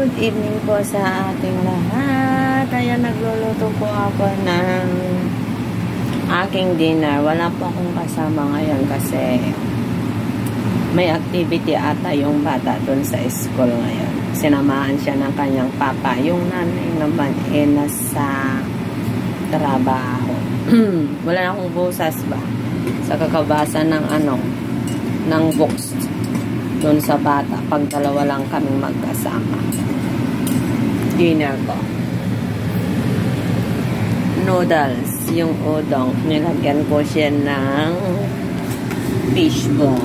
Good evening po sa ating lahat. Ayan, nagluluto po ako ng aking dinner. Wala po akong kasama ngayon kasi may activity ata yung bata dun sa school ngayon. Sinamahan siya ng kanyang papa. Yung nanay naman nasa trabaho. Wala na akong busas ba sa kakabasa ng ng books dun sa bata pag dalawa lang kaming magkasama. Dinner ko, noodles, yung udong, nilagyan ko siya ng fishball.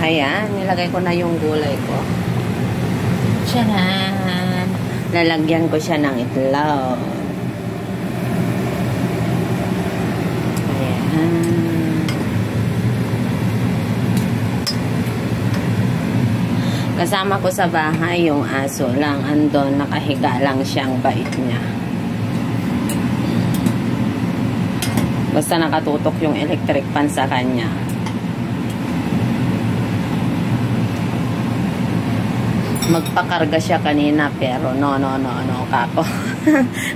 Ayan, nilagay ko na yung gulay ko. Tcharan! Lalagyan ko siya ng itlog. Ayan. Kasama ko sa bahay yung aso lang. Andon, nakahiga lang siyang bait niya. Basta nakatutok yung electric fan sa kanya. Magpakarga siya kanina pero no kako.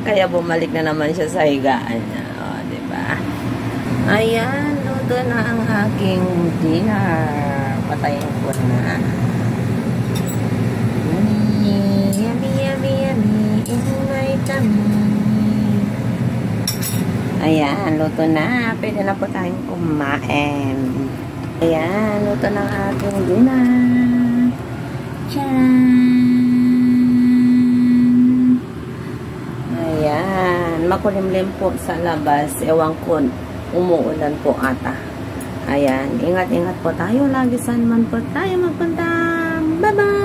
Kaya bumalik na naman siya sa higaan niya. O, diba? Ayan, luto na ang aking dinner. Patayin ko na. Ayan, luto na. Pwede na po tayong kumain. Ayan, luto na ang aking dinner. Tcharan! Ayan, makulimlim po sa labas. Ewan ko, umuulan po ata. Ayan, ingat-ingat po tayo. Lagi saan man po tayo magpunta. Bye-bye!